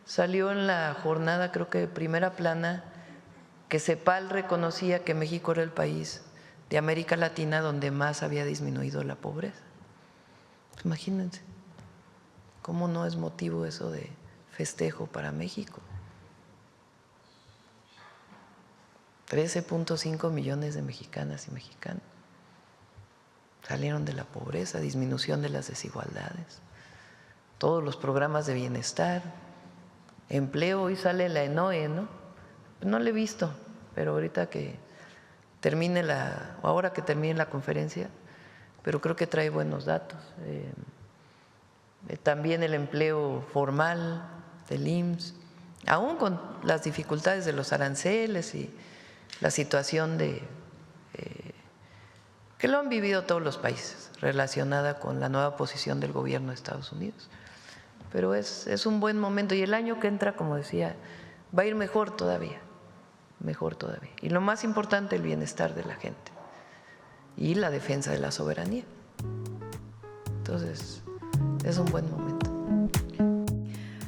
salió en la jornada, creo que de primera plana, que CEPAL reconocía que México era el país de América Latina donde más había disminuido la pobreza. Imagínense, ¿cómo no es motivo eso de festejo para México? 13.5 millones de mexicanas y mexicanos salieron de la pobreza, disminución de las desigualdades, todos los programas de bienestar, empleo. Hoy sale la ENOE, ¿no? No la he visto, pero ahorita que termine ahora que termine la conferencia, pero creo que trae buenos datos. También el empleo formal del IMSS, aún con las dificultades de los aranceles y la situación que lo han vivido todos los países relacionada con la nueva posición del gobierno de Estados Unidos. Pero es un buen momento y el año que entra, como decía, va a ir mejor todavía. Y lo más importante, el bienestar de la gente y la defensa de la soberanía. Entonces, es un buen momento.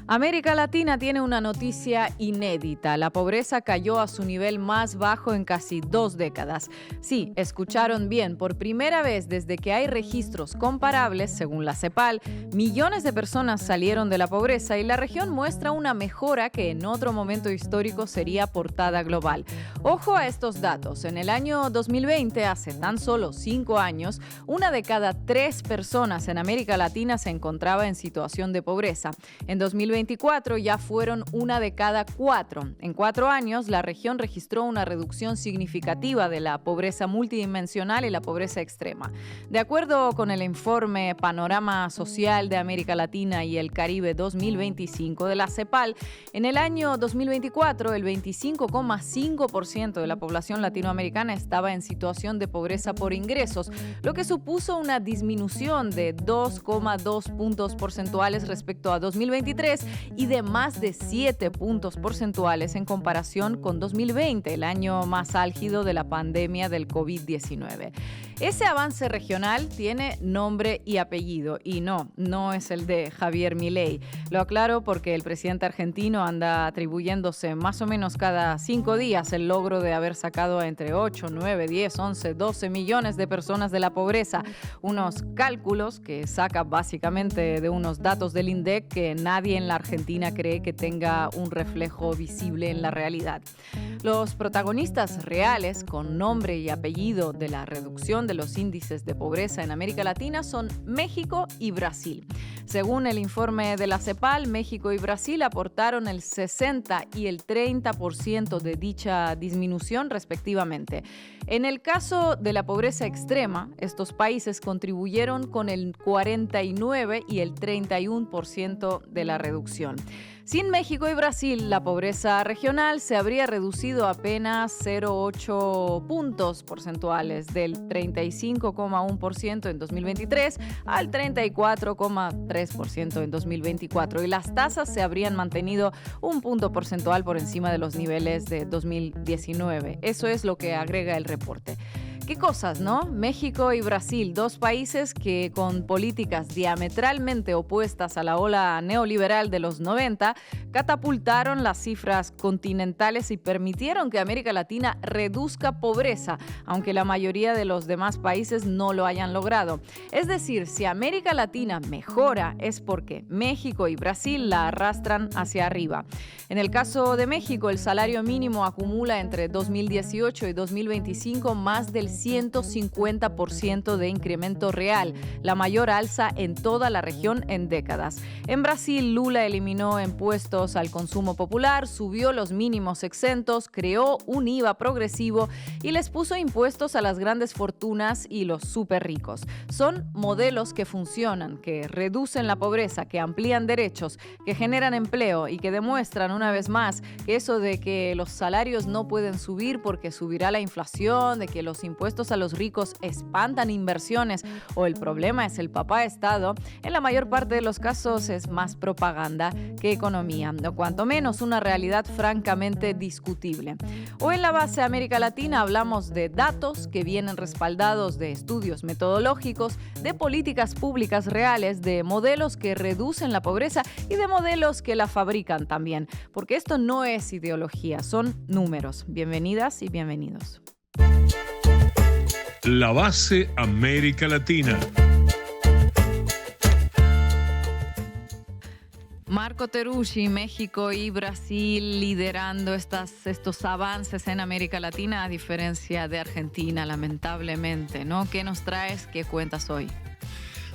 América Latina tiene una noticia inédita. La pobreza cayó a su nivel más bajo en casi 2 décadas. Sí, escucharon bien. Por primera vez desde que hay registros comparables, según la CEPAL, millones de personas salieron de la pobreza y la región muestra una mejora que en otro momento histórico sería portada global. Ojo a estos datos. En el año 2020, hace tan solo 5 años, 1 de cada 3 personas en América Latina se encontraba en situación de pobreza. En 2024 ya fueron 1 de cada 4. En 4 años, la región registró una reducción significativa de la pobreza multidimensional y la pobreza extrema. De acuerdo con el informe Panorama Social de América Latina y el Caribe 2025 de la CEPAL, en el año 2024 el 25,5% de la población latinoamericana estaba en situación de pobreza por ingresos, lo que supuso una disminución de 2,2 puntos porcentuales respecto a 2023 y de más de 7 puntos porcentuales en comparación con 2020, el año más álgido de la pandemia del COVID-19. Ese avance regional tiene nombre y apellido y no es el de Javier Milei. Lo aclaro porque el presidente argentino anda atribuyéndose más o menos cada 5 días el logro de haber sacado a entre 8, 9, 10, 11, 12 millones de personas de la pobreza. Unos cálculos que saca básicamente de unos datos del INDEC que nadie en la Argentina cree que tenga un reflejo visible en la realidad. Los protagonistas reales con nombre y apellido de la reducción de los índices de pobreza en América Latina son México y Brasil. Según el informe de la CEPAL, México y Brasil aportaron el 60 y el 30% de dicha disminución respectivamente. En el caso de la pobreza extrema, estos países contribuyeron con el 49 y el 31% de la reducción. Sin México y Brasil, la pobreza regional se habría reducido apenas 0,8 puntos porcentuales, del 35,1% en 2023 al 34,3% en 2024, y las tasas se habrían mantenido 1 punto porcentual por encima de los niveles de 2019. Eso es lo que agrega el reporte. ¿Qué cosas, no? México y Brasil, 2 países que con políticas diametralmente opuestas a la ola neoliberal de los 90 catapultaron las cifras continentales y permitieron que América Latina reduzca pobreza, aunque la mayoría de los demás países no lo hayan logrado. Es decir, si América Latina mejora es porque México y Brasil la arrastran hacia arriba. En el caso de México, el salario mínimo acumula entre 2018 y 2025 más del 150% de incremento real, la mayor alza en toda la región en décadas. En Brasil, Lula eliminó impuestos al consumo popular, subió los mínimos exentos, creó un IVA progresivo y les puso impuestos a las grandes fortunas y los súper ricos. Son modelos que funcionan, que reducen la pobreza, que amplían derechos, que generan empleo y que demuestran una vez más que eso de que los salarios no pueden subir porque subirá la inflación, de que los impuestos impuestos a los ricos espantan inversiones o el problema es el papá Estado, en la mayor parte de los casos es más propaganda que economía, o cuanto menos una realidad francamente discutible. Hoy en la base América Latina hablamos de datos que vienen respaldados de estudios metodológicos, de políticas públicas reales, de modelos que reducen la pobreza y de modelos que la fabrican también, porque esto no es ideología, son números. Bienvenidas y bienvenidos. La base América Latina. Marco Teruggi, México y Brasil liderando estos avances en América Latina, a diferencia de Argentina, lamentablemente, ¿no? ¿Qué nos traes? ¿Qué cuentas hoy?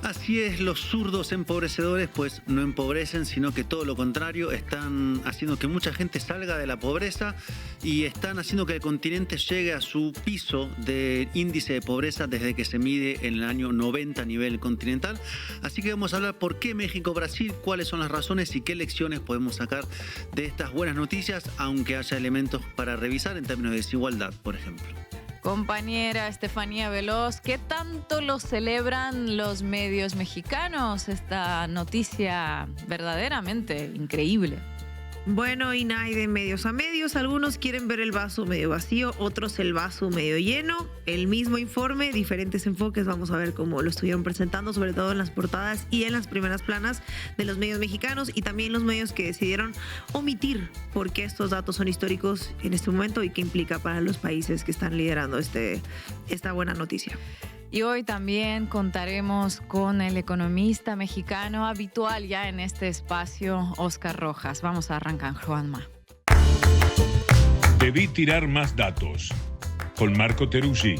Así es, los zurdos empobrecedores pues no empobrecen, sino que todo lo contrario, están haciendo que mucha gente salga de la pobreza y están haciendo que el continente llegue a su piso de índice de pobreza desde que se mide en el año 90 a nivel continental. Así que vamos a hablar por qué México-Brasil, cuáles son las razones y qué lecciones podemos sacar de estas buenas noticias, aunque haya elementos para revisar en términos de desigualdad, por ejemplo. Compañera Estefanía Veloz, ¿qué tanto lo celebran los medios mexicanos? Esta noticia verdaderamente increíble. Bueno, y hay de medios a medios. Algunos quieren ver el vaso medio vacío, otros el vaso medio lleno. El mismo informe, diferentes enfoques. Vamos a ver cómo lo estuvieron presentando, sobre todo en las portadas y en las primeras planas de los medios mexicanos y también los medios que decidieron omitir por qué estos datos son históricos en este momento y qué implica para los países que están liderando esta buena noticia. Y hoy también contaremos con el economista mexicano habitual ya en este espacio, Óscar Rojas. Vamos a arrancar, Juanma. Debí tirar más datos. Con Marco Teruggi.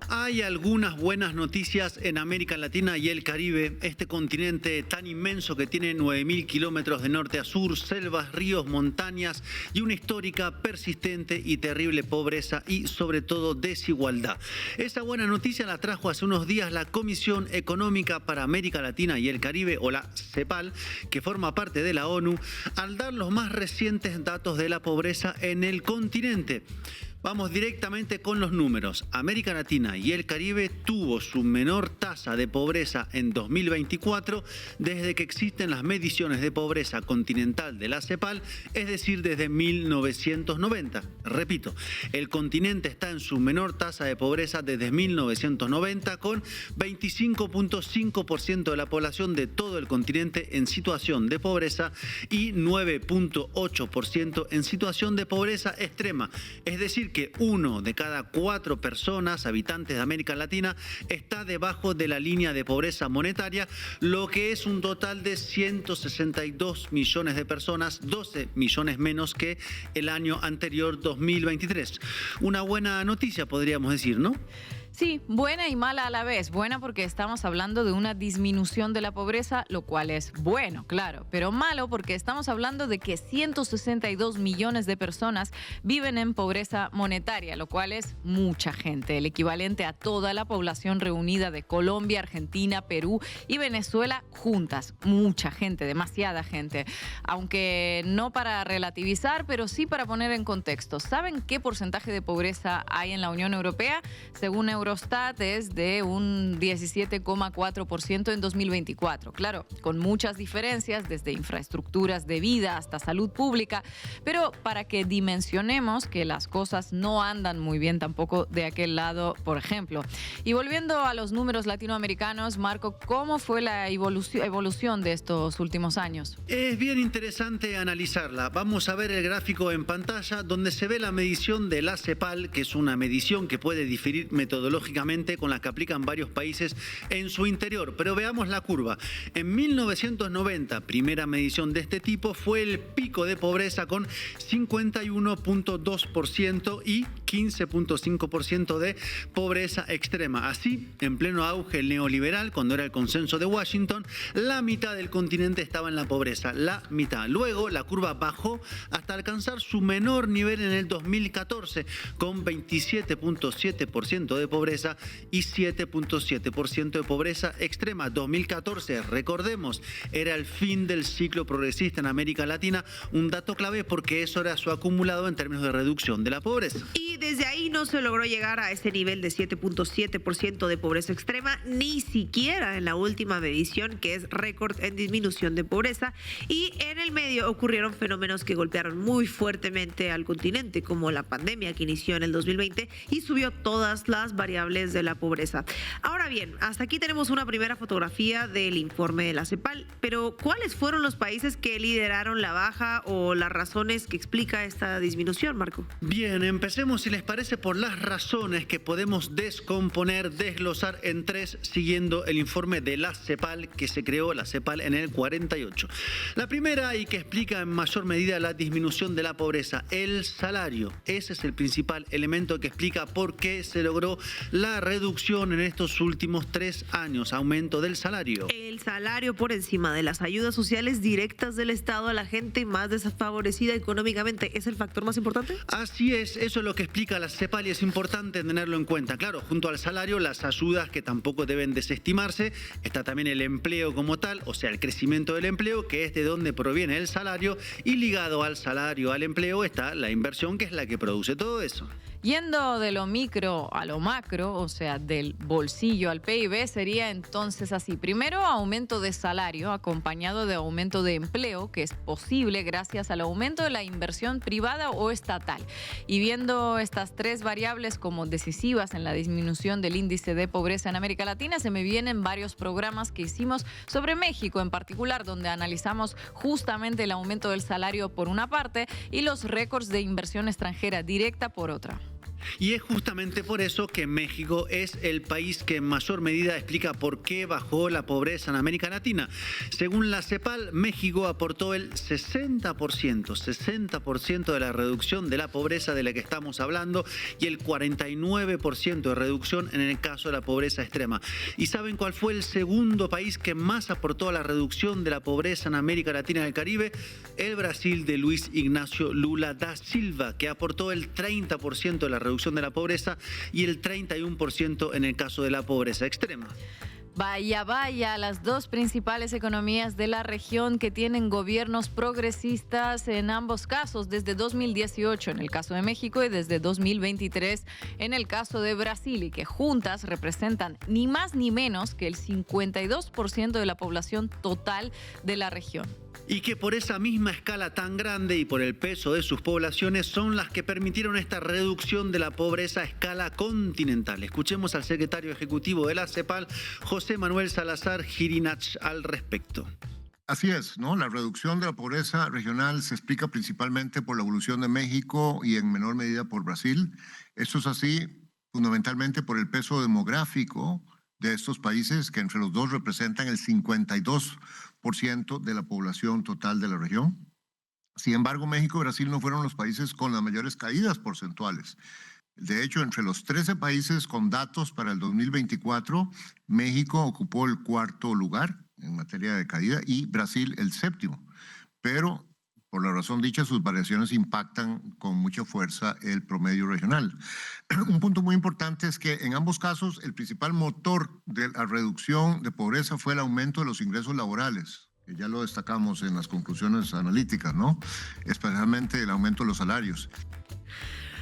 Hay algunas buenas noticias en América Latina y el Caribe, este continente tan inmenso que tiene 9.000 kilómetros de norte a sur, selvas, ríos, montañas y una histórica, persistente y terrible pobreza y sobre todo desigualdad. Esa buena noticia la trajo hace unos días la Comisión Económica para América Latina y el Caribe, o la CEPAL, que forma parte de la ONU, al dar los más recientes datos de la pobreza en el continente. Vamos directamente con los números. América Latina y el Caribe tuvo su menor tasa de pobreza en 2024 desde que existen las mediciones de pobreza continental de la CEPAL, es decir, desde 1990. Repito, el continente está en su menor tasa de pobreza desde 1990, con 25.5% de la población de todo el continente en situación de pobreza y 9.8% en situación de pobreza extrema, es decir, que 1 de cada 4 personas, habitantes de América Latina, está debajo de la línea de pobreza monetaria, lo que es un total de 162 millones de personas, 12 millones menos que el año anterior, 2023. Una buena noticia, podríamos decir, ¿no? Sí, buena y mala a la vez. Buena porque estamos hablando de una disminución de la pobreza, lo cual es bueno, claro, pero malo porque estamos hablando de que 162 millones de personas viven en pobreza monetaria, lo cual es mucha gente, el equivalente a toda la población reunida de Colombia, Argentina, Perú y Venezuela juntas. Mucha gente, demasiada gente. Aunque no para relativizar, pero sí para poner en contexto. ¿Saben qué porcentaje de pobreza hay en la Unión Europea? Según Eurostat es de un 17,4% en 2024. Claro, con muchas diferencias, desde infraestructuras de vida hasta salud pública, pero para que dimensionemos que las cosas no andan muy bien tampoco de aquel lado, por ejemplo. Y volviendo a los números latinoamericanos, Marco, ¿cómo fue la evolución de estos últimos años? Es bien interesante analizarla. Vamos a ver el gráfico en pantalla donde se ve la medición de la CEPAL, que es una medición que puede diferir metodológicamente con la que aplican varios países en su interior. Pero veamos la curva. En 1990, primera medición de este tipo, fue el pico de pobreza con 51.2% y 15.5% de pobreza extrema. Así, en pleno auge neoliberal, cuando era el consenso de Washington, la mitad del continente estaba en la pobreza, la mitad. Luego, la curva bajó hasta alcanzar su menor nivel en el 2014, con 27.7% de pobreza pobreza y 7.7% de pobreza extrema. 2014, recordemos, era el fin del ciclo progresista en América Latina, un dato clave porque eso era su acumulado en términos de reducción de la pobreza. Y desde ahí no se logró llegar a ese nivel de 7.7% de pobreza extrema, ni siquiera en la última medición, que es récord en disminución de pobreza. Y en el medio ocurrieron fenómenos que golpearon muy fuertemente al continente, como la pandemia que inició en el 2020 y subió todas las variables de la pobreza. Ahora bien, hasta aquí tenemos una primera fotografía del informe de la CEPAL, pero ¿cuáles fueron los países que lideraron la baja o las razones que explica esta disminución, Marco? Bien, empecemos, si les parece, por las razones que podemos descomponer, desglosar en tres, siguiendo el informe de la CEPAL, que se creó la CEPAL en el 48. La primera, y que explica en mayor medida la disminución de la pobreza, el salario. Ese es el principal elemento que explica por qué se logró la reducción en estos últimos 3 años, aumento del salario. El salario por encima de las ayudas sociales directas del Estado a la gente más desfavorecida económicamente, ¿es el factor más importante? Así es, eso es lo que explica la CEPAL y es importante tenerlo en cuenta. Claro, junto al salario, las ayudas que tampoco deben desestimarse, está también el empleo como tal, o sea, el crecimiento del empleo, que es de donde proviene el salario, y ligado al salario, al empleo, está la inversión, que es la que produce todo eso. Yendo de lo micro a lo macro, o sea, del bolsillo al PIB, sería entonces así. Primero, aumento de salario acompañado de aumento de empleo, que es posible gracias al aumento de la inversión privada o estatal. Y viendo estas tres variables como decisivas en la disminución del índice de pobreza en América Latina, se me vienen varios programas que hicimos sobre México en particular, donde analizamos justamente el aumento del salario por una parte y los récords de inversión extranjera directa por otra. Y es justamente por eso que México es el país que en mayor medida explica por qué bajó la pobreza en América Latina. Según la CEPAL, México aportó el 60% de la reducción de la pobreza de la que estamos hablando y el 49% de reducción en el caso de la pobreza extrema. ¿Y saben cuál fue el segundo país que más aportó a la reducción de la pobreza en América Latina y el Caribe? El Brasil de Luis Ignacio Lula da Silva, que aportó el 30% de la reducción de la pobreza y el 31% en el caso de la pobreza extrema. Vaya, las dos principales economías de la región que tienen gobiernos progresistas en ambos casos, desde 2018 en el caso de México y desde 2023 en el caso de Brasil, y que juntas representan ni más ni menos que el 52% de la población total de la región. Y que por esa misma escala tan grande y por el peso de sus poblaciones son las que permitieron esta reducción de la pobreza a escala continental. Escuchemos al secretario ejecutivo de la CEPAL, José Manuel Salazar Girinach, al respecto. Así es, ¿no? La reducción de la pobreza regional se explica principalmente por la evolución de México y en menor medida por Brasil. Esto es así fundamentalmente por el peso demográfico de estos países, que entre los dos representan el 52% de la población total de la región. Sin embargo, México y Brasil no fueron los países con las mayores caídas porcentuales. De hecho, entre los 13 países con datos para el 2024, México ocupó el 4º lugar en materia de caída y Brasil el 7º. Pero, por la razón dicha, sus variaciones impactan con mucha fuerza el promedio regional. Un punto muy importante es que en ambos casos el principal motor de la reducción de pobreza fue el aumento de los ingresos laborales, que ya lo destacamos en las conclusiones analíticas, ¿no? Especialmente el aumento de los salarios.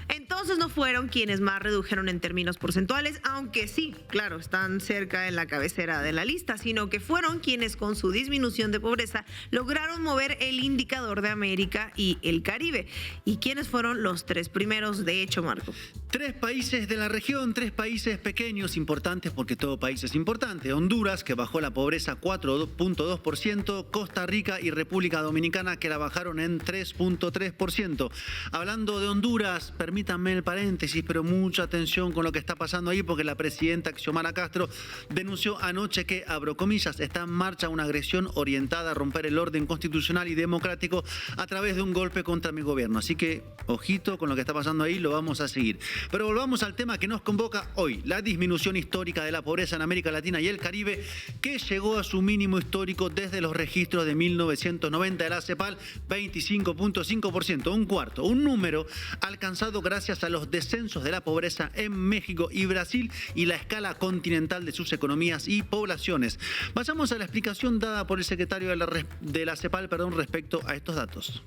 Entonces no fueron quienes más redujeron en términos porcentuales, aunque sí, claro, están cerca en la cabecera de la lista, sino que fueron quienes con su disminución de pobreza lograron mover el indicador de América y el Caribe. ¿Y quiénes fueron los 3 primeros, de hecho, Marco? 3 países de la región, 3 países pequeños, importantes porque todo país es importante. Honduras, que bajó la pobreza 4.2%, Costa Rica y República Dominicana, que la bajaron en 3.3%. Hablando de Honduras, permítanme el paréntesis, pero mucha atención con lo que está pasando ahí, porque la presidenta Xiomara Castro denunció anoche que, abro comillas, está en marcha una agresión orientada a romper el orden constitucional y democrático a través de un golpe contra mi gobierno. Así que, ojito con lo que está pasando ahí, lo vamos a seguir. Pero volvamos al tema que nos convoca hoy, la disminución histórica de la pobreza en América Latina y el Caribe, que llegó a su mínimo histórico desde los registros de 1990 de la CEPAL, 25.5%, un cuarto, un número alcanzado gracias a los descensos de la pobreza en México y Brasil y la escala continental de sus economías y poblaciones. Vayamos a la explicación dada por el secretario de la CEPAL, respecto a estos datos.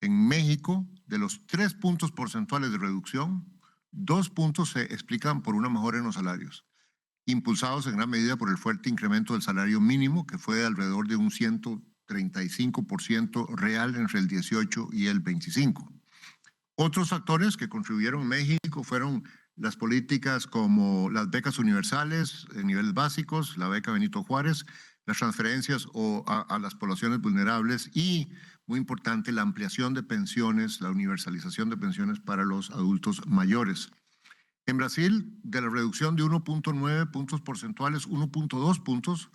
En México, de los 3 puntos porcentuales de reducción, 2 puntos se explican por una mejora en los salarios, impulsados en gran medida por el fuerte incremento del salario mínimo, que fue de alrededor de un 135% real entre el 18 y el 25. Otros factores que contribuyeron en México fueron las políticas como las becas universales en niveles básicos, la beca Benito Juárez, las transferencias a las poblaciones vulnerables y, muy importante, la ampliación de pensiones, la universalización de pensiones para los adultos mayores. En Brasil, de la reducción de 1.9 puntos porcentuales, 1.2 puntos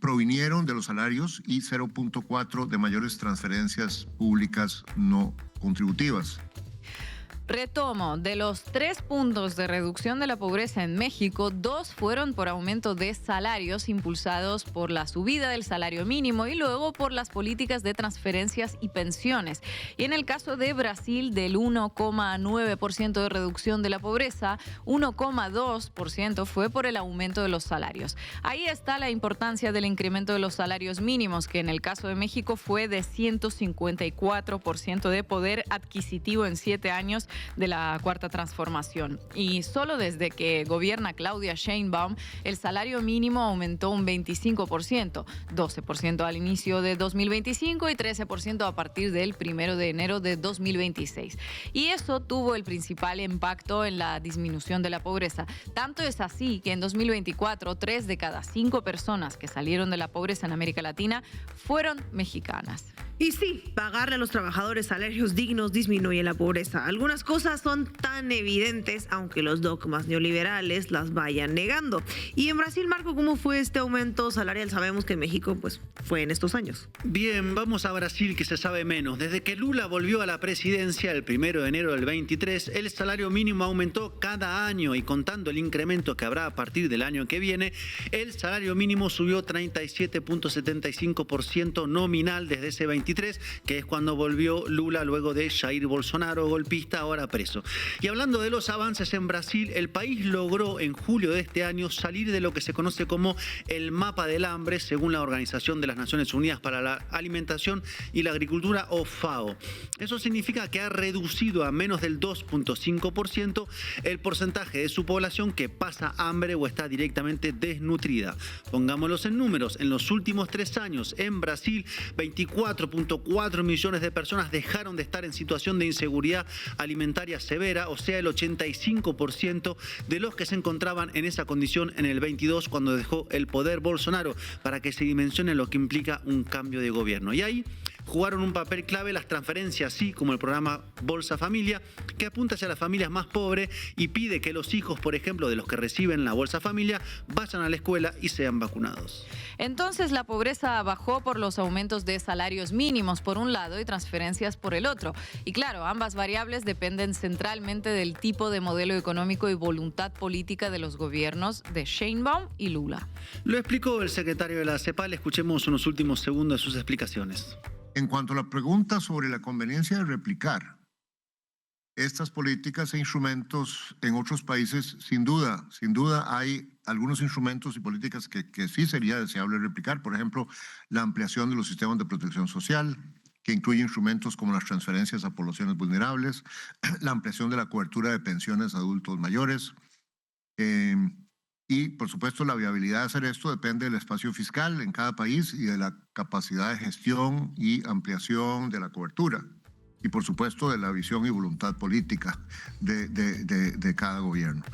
provinieron de los salarios y 0.4 de mayores transferencias públicas no contributivas. Retomo, de los 3 puntos de reducción de la pobreza en México, 2 fueron por aumento de salarios impulsados por la subida del salario mínimo y luego por las políticas de transferencias y pensiones. Y en el caso de Brasil, del 1,9% de reducción de la pobreza, 1,2% fue por el aumento de los salarios. Ahí está la importancia del incremento de los salarios mínimos, que en el caso de México fue de 154% de poder adquisitivo en 7 años de la Cuarta Transformación. Y solo desde que gobierna Claudia Sheinbaum, el salario mínimo aumentó un 25%, 12% al inicio de 2025 y 13% a partir del 1 de enero de 2026. Y eso tuvo el principal impacto en la disminución de la pobreza. Tanto es así que en 2024, 3 de cada 5 personas que salieron de la pobreza en América Latina fueron mexicanas. Y sí, pagarle a los trabajadores salarios dignos disminuye la pobreza. Algunas cosas son tan evidentes, aunque los dogmas neoliberales las vayan negando. Y en Brasil, Marco, ¿cómo fue este aumento salarial? Sabemos que en México pues, fue en estos años. Bien, vamos a Brasil, que se sabe menos. Desde que Lula volvió a la presidencia el 1 de enero del 23, el salario mínimo aumentó cada año y contando el incremento que habrá a partir del año que viene, el salario mínimo subió 37.75% nominal desde ese 23, que es cuando volvió Lula luego de Jair Bolsonaro, golpista, ahora preso. Y hablando de los avances en Brasil, el país logró en julio de este año salir de lo que se conoce como el mapa del hambre, según la Organización de las Naciones Unidas para la Alimentación y la Agricultura, o FAO. Eso significa que ha reducido a menos del 2.5% el porcentaje de su población que pasa hambre o está directamente desnutrida. Pongámoslos en números. En los últimos 3 años, en Brasil, 24.4 millones de personas dejaron de estar en situación de inseguridad alimentaria severa, o sea, el 85% de los que se encontraban en esa condición en el 22 cuando dejó el poder Bolsonaro, para que se dimensione lo que implica un cambio de gobierno. Y ahí jugaron un papel clave las transferencias, así como el programa Bolsa Familia, que apunta hacia las familias más pobres y pide que los hijos, por ejemplo, de los que reciben la Bolsa Familia, vayan a la escuela y sean vacunados. Entonces la pobreza bajó por los aumentos de salarios mínimos por un lado y transferencias por el otro. Y claro, ambas variables dependen centralmente del tipo de modelo económico y voluntad política de los gobiernos de Sheinbaum y Lula. Lo explicó el secretario de la CEPAL. Escuchemos unos últimos segundos de sus explicaciones. En cuanto a la pregunta sobre la conveniencia de replicar estas políticas e instrumentos en otros países, sin duda hay algunos instrumentos y políticas que sí sería deseable replicar. Por ejemplo, la ampliación de los sistemas de protección social, que incluye instrumentos como las transferencias a poblaciones vulnerables, la ampliación de la cobertura de pensiones a adultos mayores. Y, por supuesto, la viabilidad de hacer esto depende del espacio fiscal en cada país y de la capacidad de gestión y ampliación de la cobertura. Y, por supuesto, de la visión y voluntad política de cada gobierno.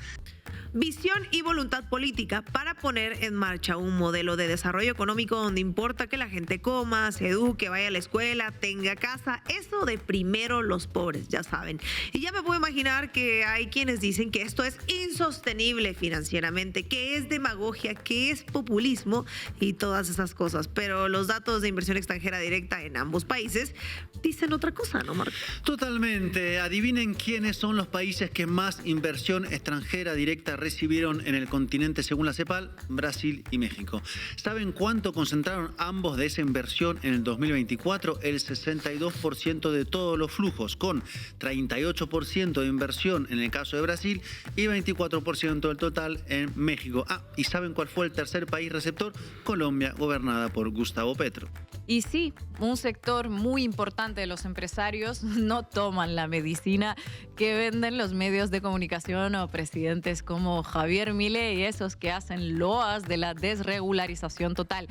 Visión y voluntad política para poner en marcha un modelo de desarrollo económico donde importa que la gente coma, se eduque, vaya a la escuela, tenga casa. Eso de primero los pobres, ya saben. Y ya me puedo imaginar que hay quienes dicen que esto es insostenible financieramente, que es demagogia, que es populismo y todas esas cosas. Pero los datos de inversión extranjera directa en ambos países dicen otra cosa, ¿no, Marco? Totalmente. Adivinen quiénes son los países que más inversión extranjera directa directa recibieron en el continente según la CEPAL? Brasil y México. ¿Saben cuánto concentraron ambos de esa inversión en el 2024? El 62% de todos los flujos, con 38% de inversión en el caso de Brasil y 24% del total en México. ¿Y saben cuál fue el tercer país receptor? Colombia, gobernada por Gustavo Petro. Y sí, un sector muy importante de los empresarios no toman la medicina que venden los medios de comunicación o presidentes como Javier Milei y esos que hacen loas de la desregularización total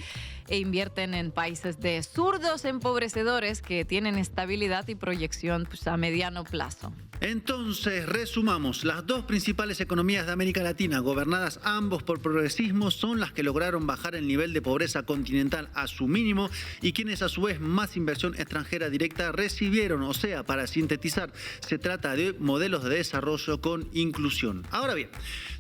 e invierten en países de zurdos empobrecedores que tienen estabilidad y proyección a mediano plazo. Entonces, resumamos, las dos principales economías de América Latina, gobernadas ambos por progresismo, son las que lograron bajar el nivel de pobreza continental a su mínimo y quienes a su vez más inversión extranjera directa recibieron. O sea, para sintetizar, se trata de modelos de desarrollo con inclusión. Ahora bien,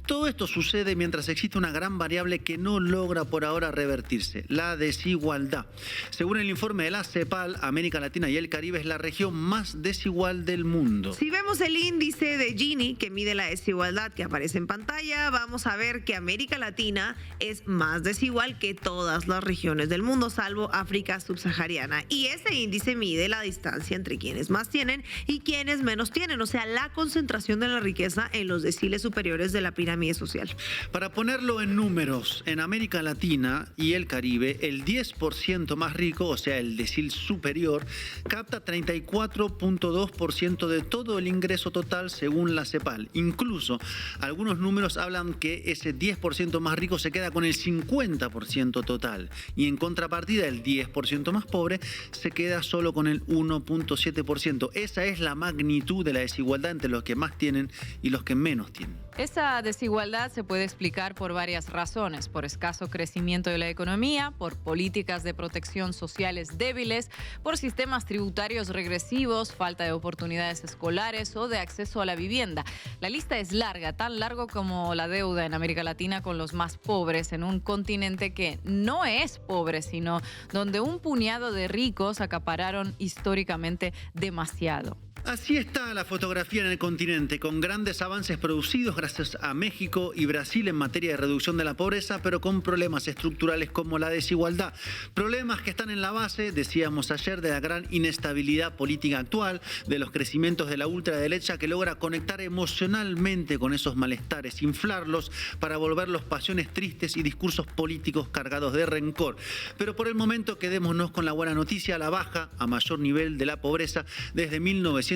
todo esto sucede mientras existe una gran variable que no logra por ahora revertirse, la desigualdad. Según el informe de la CEPAL, América Latina y el Caribe es la región más desigual del mundo. Si vemos el índice de Gini, que mide la desigualdad que aparece en pantalla, vamos a ver que América Latina es más desigual que todas las regiones del mundo, salvo África subsahariana. Y ese índice mide la distancia entre quienes más tienen y quienes menos tienen, o sea, la concentración de la riqueza en los deciles superiores de la pirámide social. Para ponerlo en números, en América Latina y el Caribe, el 10% más rico, o sea, el decil superior, capta 34.2% de todo el ingreso total según la CEPAL. Incluso algunos números hablan que ese 10% más rico se queda con el 50% total y en contrapartida el 10% más pobre se queda solo con el 1.7%. Esa es la magnitud de la desigualdad entre los que más tienen y los que menos tienen. Esa desigualdad se puede explicar por varias razones: por escaso crecimiento de la economía, por políticas de protección sociales débiles, por sistemas tributarios regresivos, falta de oportunidades escolares o de acceso a la vivienda. La lista es larga, tan largo como la deuda en América Latina con los más pobres, en un continente que no es pobre, sino donde un puñado de ricos acapararon históricamente demasiado. Así está la fotografía en el continente, con grandes avances producidos gracias a México y Brasil en materia de reducción de la pobreza, pero con problemas estructurales como la desigualdad. Problemas que están en la base, decíamos ayer, de la gran inestabilidad política actual, de los crecimientos de la ultraderecha que logra conectar emocionalmente con esos malestares, inflarlos para volverlos pasiones tristes y discursos políticos cargados de rencor. Pero por el momento quedémonos con la buena noticia: la baja a mayor nivel de la pobreza desde 1990,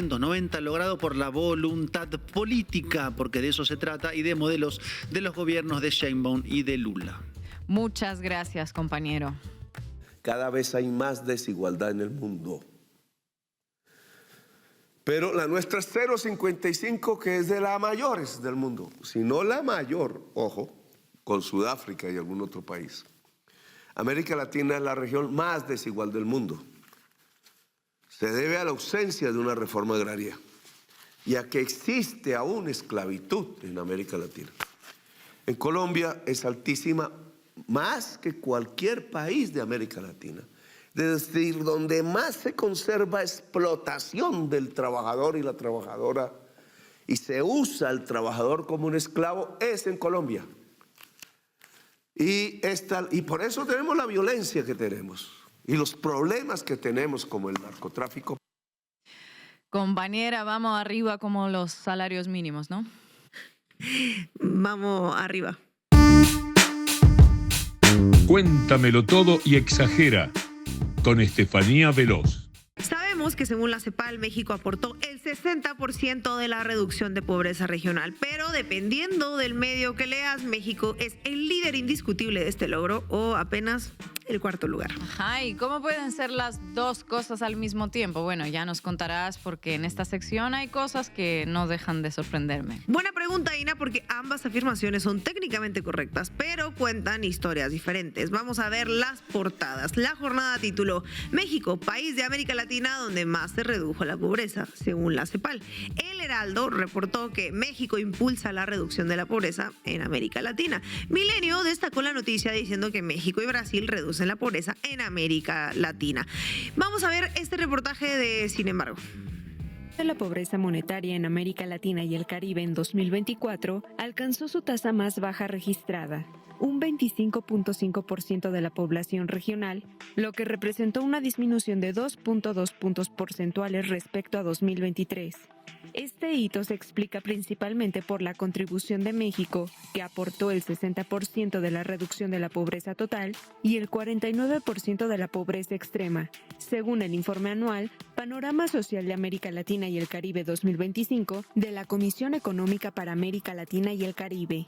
logrado por la voluntad política, porque de eso se trata, y de modelos de los gobiernos de Sheinbaum y de Lula. Muchas gracias, compañero. Cada vez hay más desigualdad en el mundo. Pero la nuestra es 0,55, que es de las mayores del mundo. Si no la mayor, ojo, con Sudáfrica y algún otro país. América Latina es la región más desigual del mundo. Se debe a la ausencia de una reforma agraria y a que existe aún esclavitud en América Latina. En Colombia es altísima, más que cualquier país de América Latina. Es decir, donde más se conserva explotación del trabajador y la trabajadora y se usa al trabajador como un esclavo es en Colombia. Y por eso tenemos la violencia que tenemos y los problemas que tenemos como el narcotráfico. Compañera, vamos arriba como los salarios mínimos, ¿no? Vamos arriba. Cuéntamelo todo y exagera, con Estefanía Veloz. Sabemos que según la CEPAL, México aportó el 60% de la reducción de pobreza regional, pero dependiendo del medio que leas, México es el líder indiscutible de este logro o apenas el cuarto lugar. Ajá, ¿y cómo pueden ser las dos cosas al mismo tiempo? Bueno, ya nos contarás, porque en esta sección hay cosas que no dejan de sorprenderme. Buena pregunta, Ina, porque ambas afirmaciones son técnicamente correctas, pero cuentan historias diferentes. Vamos a ver las portadas. La jornada tituló: México, país de América Latina donde más se redujo la pobreza, según la CEPAL. El Heraldo reportó que México impulsa la reducción de la pobreza en América Latina. Milenio destacó la noticia diciendo que México y Brasil reducen la pobreza en América Latina. Vamos a ver este reportaje de Sin embargo. La pobreza monetaria en América Latina y el Caribe en 2024 alcanzó su tasa más baja registrada, un 25.5% de la población regional, lo que representó una disminución de 2.2 puntos porcentuales respecto a 2023. Este hito se explica principalmente por la contribución de México, que aportó el 60% de la reducción de la pobreza total y el 49% de la pobreza extrema, según el informe anual Panorama Social de América Latina y el Caribe 2025 de la Comisión Económica para América Latina y el Caribe.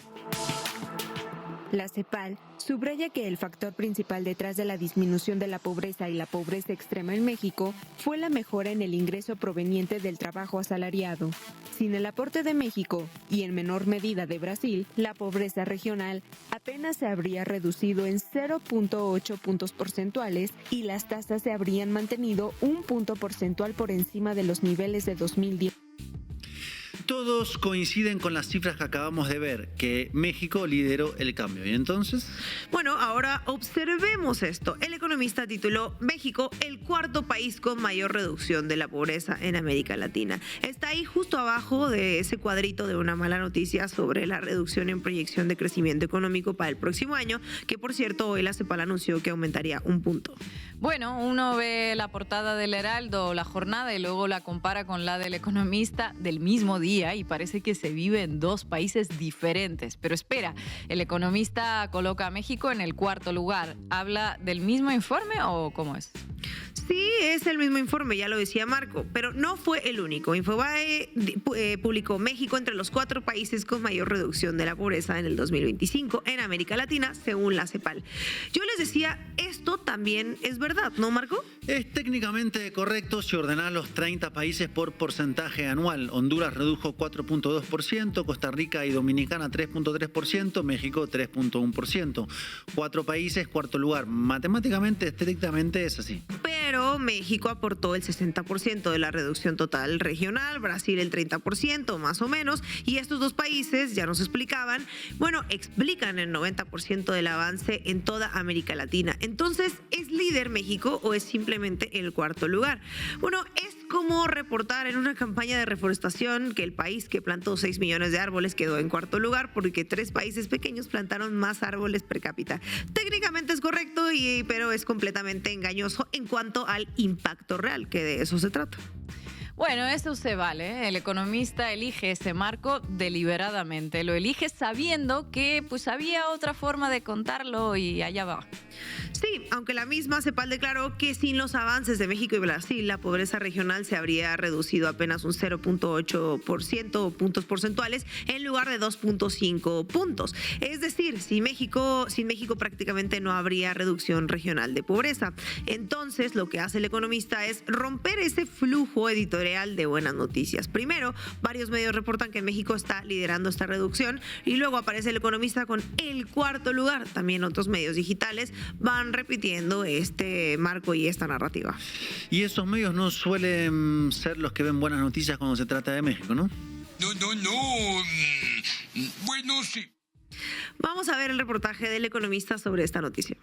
La CEPAL subraya que el factor principal detrás de la disminución de la pobreza y la pobreza extrema en México fue la mejora en el ingreso proveniente del trabajo asalariado. Sin el aporte de México, y en menor medida de Brasil, la pobreza regional apenas se habría reducido en 0.8 puntos porcentuales y las tasas se habrían mantenido un punto porcentual por encima de los niveles de 2010. Todos coinciden con las cifras que acabamos de ver, que México lideró el cambio. ¿Y entonces? Bueno, ahora observemos esto. El Economista tituló México, el cuarto país con mayor reducción de la pobreza en América Latina. Está ahí justo abajo de ese cuadrito de una mala noticia sobre la reducción en proyección de crecimiento económico para el próximo año, que por cierto hoy la CEPAL anunció que aumentaría un punto. Bueno, uno ve la portada del Heraldo, La Jornada, y luego la compara con la del Economista del mismo día y parece que se vive en dos países diferentes. Pero espera, el Economista coloca a México en el cuarto lugar. ¿Habla del mismo informe o cómo es? Sí, es el mismo informe, ya lo decía Marco, pero no fue el único. Infobae publicó México entre los 4 países con mayor reducción de la pobreza en el 2025 en América Latina, según la CEPAL. Yo les decía, esto también es verdad, ¿no, Marco? Es técnicamente correcto si ordenás los 30 países por porcentaje anual. Honduras redujo 4.2%, Costa Rica y Dominicana 3.3%, México 3.1%. 4 países, cuarto lugar. Matemáticamente, estrictamente es así. Pero México aportó el 60% de la reducción total regional, Brasil el 30% más o menos, y estos dos países, ya nos explicaban, explican el 90% del avance en toda América Latina. Entonces, ¿es líder México o es simplemente el cuarto lugar? Bueno, es como reportar en una campaña de reforestación que el país que plantó 6 millones de árboles quedó en cuarto lugar porque 3 países pequeños plantaron más árboles per cápita. Técnicamente es correcto, pero es completamente engañoso en cuanto al impacto real, que de eso se trata. Bueno, eso se vale. El Economista elige ese marco deliberadamente. Lo elige sabiendo que había otra forma de contarlo y allá va. Sí, aunque la misma CEPAL declaró que sin los avances de México y Brasil, la pobreza regional se habría reducido apenas un 0.8% puntos porcentuales en lugar de 2.5 puntos. Es decir, sin México prácticamente no habría reducción regional de pobreza. Entonces, lo que hace el Economista es romper ese flujo editorial de buenas noticias. Primero, varios medios reportan que México está liderando esta reducción y luego aparece el Economista con el cuarto lugar. También otros medios digitales van repitiendo este marco y esta narrativa. Y esos medios no suelen ser los que ven buenas noticias cuando se trata de México, ¿no? No. Bueno, sí. Vamos a ver el reportaje del Economista sobre esta noticia.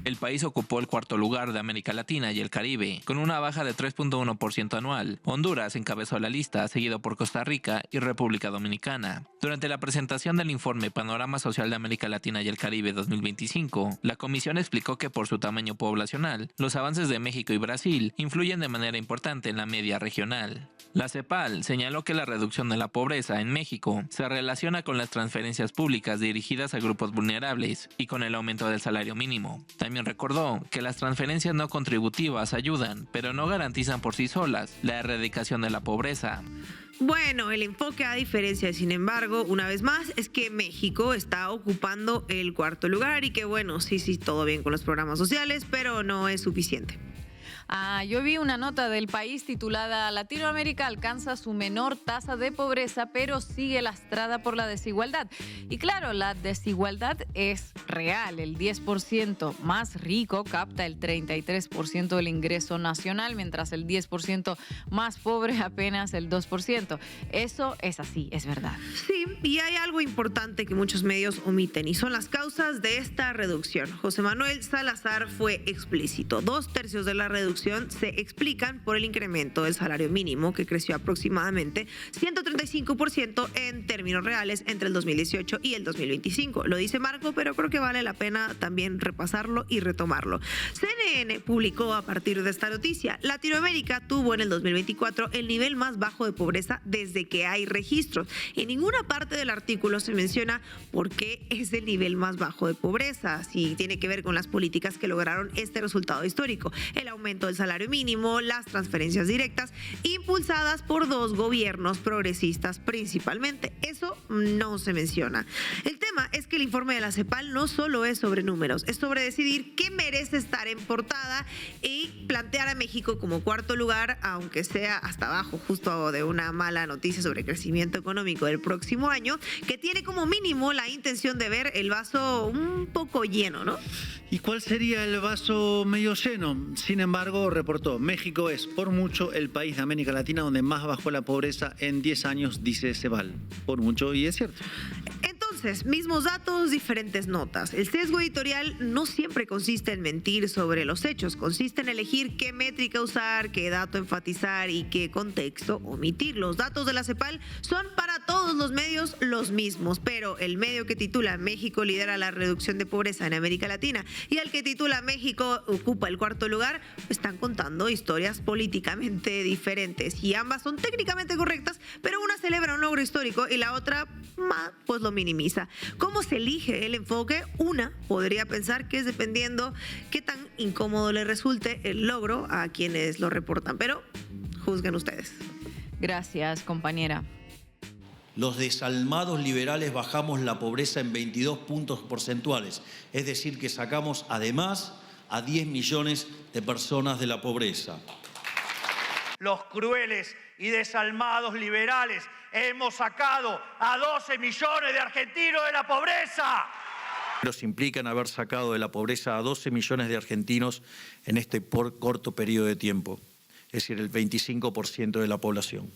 El país ocupó el cuarto lugar de América Latina y el Caribe, con una baja de 3.1% anual. Honduras encabezó la lista, seguido por Costa Rica y República Dominicana. Durante la presentación del informe Panorama Social de América Latina y el Caribe 2025, la comisión explicó que por su tamaño poblacional, los avances de México y Brasil influyen de manera importante en la media regional. La CEPAL señaló que la reducción de la pobreza en México se relaciona con las transferencias públicas dirigidas a grupos vulnerables y con el aumento del salario mínimo. También recordó que las transferencias no contributivas ayudan, pero no garantizan por sí solas la erradicación de la pobreza. Bueno, el enfoque a diferencia, sin embargo, una vez más, es que México está ocupando el cuarto lugar y que sí, todo bien con los programas sociales, pero no es suficiente. Yo vi una nota del país titulada Latinoamérica alcanza su menor tasa de pobreza, pero sigue lastrada por la desigualdad. Y claro, la desigualdad es real. El 10% más rico capta el 33% del ingreso nacional, mientras el 10% más pobre apenas el 2%. Eso es así, es verdad. Sí, y hay algo importante que muchos medios omiten y son las causas de esta reducción. José Manuel Salazar fue explícito. 2/3 de la reducción reducción se explican por el incremento del salario mínimo, que creció aproximadamente 135% en términos reales entre el 2018 y el 2025. Lo dice Marco, pero creo que vale la pena también repasarlo y retomarlo. CNN publicó a partir de esta noticia: Latinoamérica tuvo en el 2024 el nivel más bajo de pobreza desde que hay registros. En ninguna parte del artículo se menciona por qué es el nivel más bajo de pobreza, si tiene que ver con las políticas que lograron este resultado histórico: el aumento del salario mínimo, las transferencias directas, impulsadas por dos gobiernos progresistas principalmente. Eso no se menciona. El tema es que el informe de la CEPAL no solo es sobre números, es sobre decidir qué merece estar en portada y plantear a México como cuarto lugar, aunque sea hasta abajo justo de una mala noticia sobre crecimiento económico del próximo año, que tiene como mínimo la intención de ver el vaso un poco lleno, ¿no? ¿Y cuál sería el vaso medio lleno? Sin embargo, reportó: México es por mucho el país de América Latina donde más bajó la pobreza en 10 años, dice CEPAL. Por mucho, y es cierto. Entonces, mismos datos, diferentes notas. El sesgo editorial no siempre consiste en mentir sobre los hechos, consiste en elegir qué métrica usar, qué dato enfatizar y qué contexto omitir. Los datos de la CEPAL son para todos los medios los mismos, pero el medio que titula México lidera la reducción de pobreza en América Latina y el que titula México ocupa el cuarto lugar están contando historias políticamente diferentes, y ambas son técnicamente correctas, pero una celebra un logro histórico y la otra pues lo minimiza. ¿Cómo se elige el enfoque? Una podría pensar que es dependiendo qué tan incómodo le resulte el logro a quienes lo reportan, pero juzguen ustedes. Gracias, compañera. Los desalmados liberales bajamos la pobreza en 22 puntos porcentuales, es decir, que sacamos además a 10 millones de personas de la pobreza. Los crueles y desalmados liberales hemos sacado a 12 millones de argentinos de la pobreza. Los implican haber sacado de la pobreza a 12 millones de argentinos en este corto periodo de tiempo, es decir, el 25% de la población.